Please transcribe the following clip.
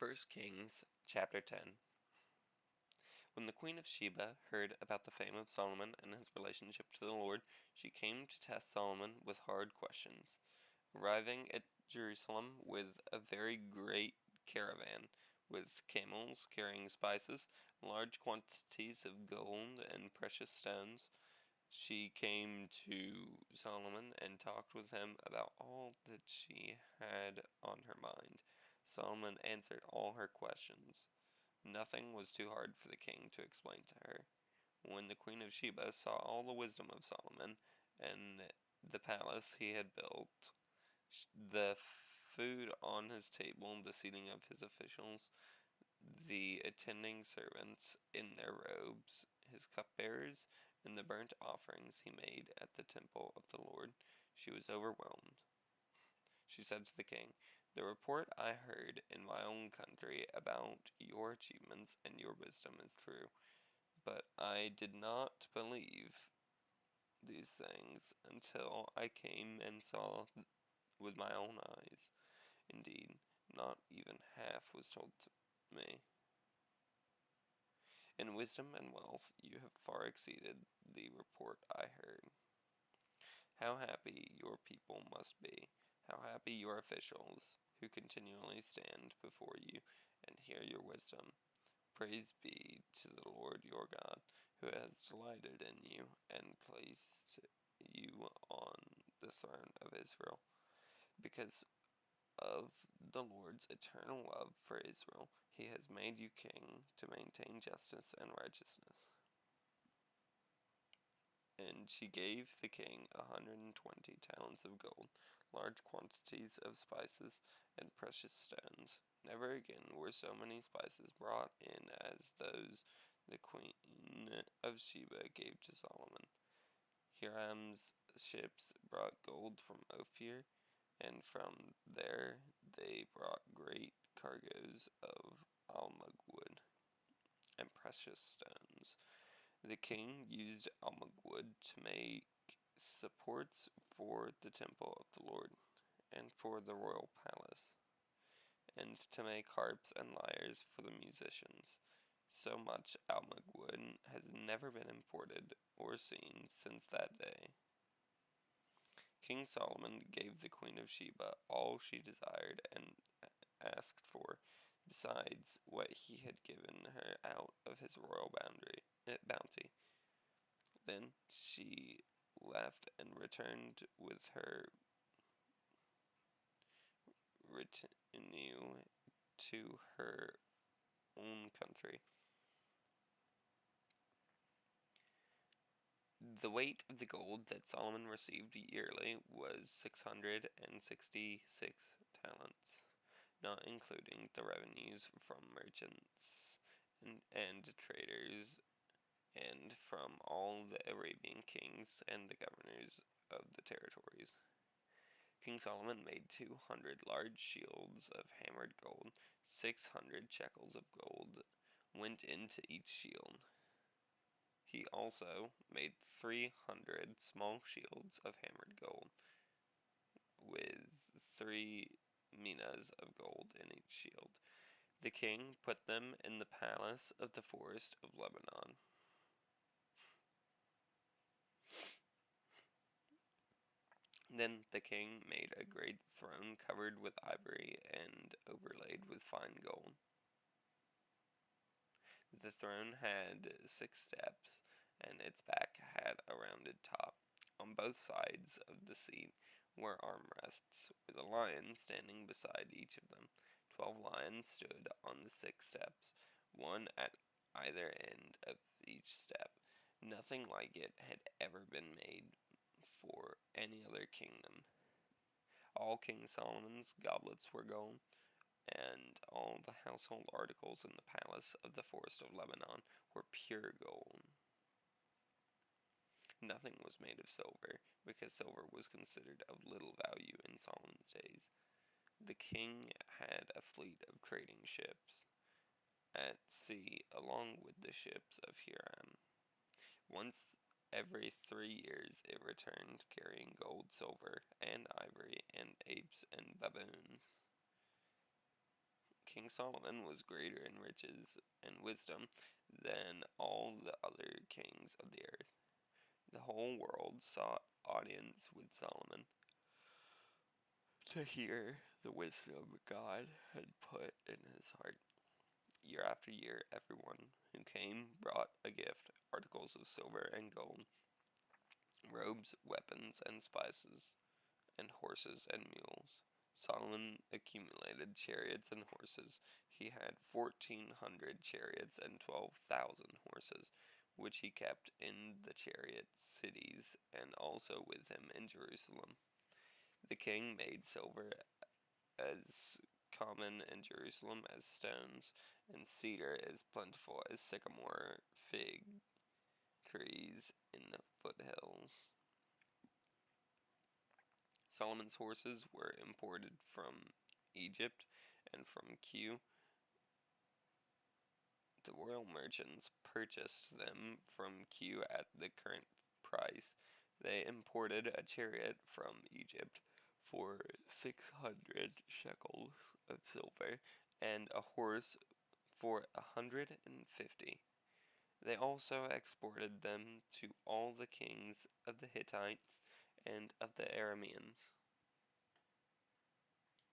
1 Kings chapter 10. When the queen of Sheba heard about the fame of Solomon and his relationship to the Lord, she came to test Solomon with hard questions. Arriving at Jerusalem with a very great caravan, with camels carrying spices, large quantities of gold and precious stones, she came to Solomon and talked with him about all that she had on her mind. Solomon answered all her questions. Nothing was too hard for the king to explain to her. When the queen of Sheba saw all the wisdom of Solomon and the palace he had built, the food on his table, the seating of his officials, the attending servants in their robes, his cupbearers, and the burnt offerings he made at the temple of the Lord, she was overwhelmed. She said to the king, "The report I heard in my own country about your achievements and your wisdom is true, but I did not believe these things until I came and saw with my own eyes. Indeed, not even half was told to me. In wisdom and wealth you have far exceeded the report I heard. How happy your people must be, how happy your officials, who continually stand before you and hear your wisdom. Praise be to the Lord your God, who has delighted in you and placed you on the throne of Israel. Because of the Lord's eternal love for Israel, he has made you king to maintain justice and righteousness." And she gave the king 120 talents of gold, large quantities of spices, and precious stones. Never again were so many spices brought in as those the queen of Sheba gave to Solomon. Hiram's ships brought gold from Ophir, and from there they brought great cargoes of almug wood and precious stones. The king used almug wood to make supports for the temple of the Lord and for the royal palace, and to make harps and lyres for the musicians. So much almug wood has never been imported or seen since that day. King Solomon gave the queen of Sheba all she desired and asked for, besides what he had given her out of his royal bounty. Then she left and returned with her retinue to her own country. The weight of the gold that Solomon received yearly was 666 talents, not including the revenues from merchants and traders, and from all the Arabian kings and the governors of the territories. King Solomon made 200 large shields of hammered gold. 600 shekels of gold went into each shield. He also made 300 small shields of hammered gold, with 3 minas of gold in each shield. The king put them in the palace of the forest of Lebanon. Then the king made a great throne covered with ivory and overlaid with fine gold. The throne had 6 steps, and its back had a rounded top. On both sides of the seat were armrests, with a lion standing beside each of them. 12 lions stood on the 6 steps, one at either end of each step. Nothing like it had ever been made for any other kingdom. All King Solomon's goblets were gold, and all the household articles in the palace of the forest of Lebanon were pure gold. Nothing was made of silver, because silver was considered of little value in Solomon's days. The king had a fleet of trading ships at sea along with the ships of Hiram. Once every 3 years it returned, carrying gold, silver, and ivory, and apes and baboons. King Solomon was greater in riches and wisdom than all the other kings of the earth. The whole world sought audience with Solomon to hear the wisdom God had put in his heart. Year after year, everyone who came brought a gift, articles of silver and gold, robes, weapons, and spices, and horses and mules. Solomon accumulated chariots and horses. He had 1,400 chariots and 12,000 horses, which he kept in the chariot cities and also with him in Jerusalem. The king made silver as common in Jerusalem as stones, and cedar as plentiful as sycamore fig trees in the foothills. Solomon's horses were imported from Egypt and from Kue. The royal merchants purchased them from Kue at the current price. They imported a chariot from Egypt for 600 shekels of silver and a horse for 150. They also exported them to all the kings of the Hittites and of the Arameans.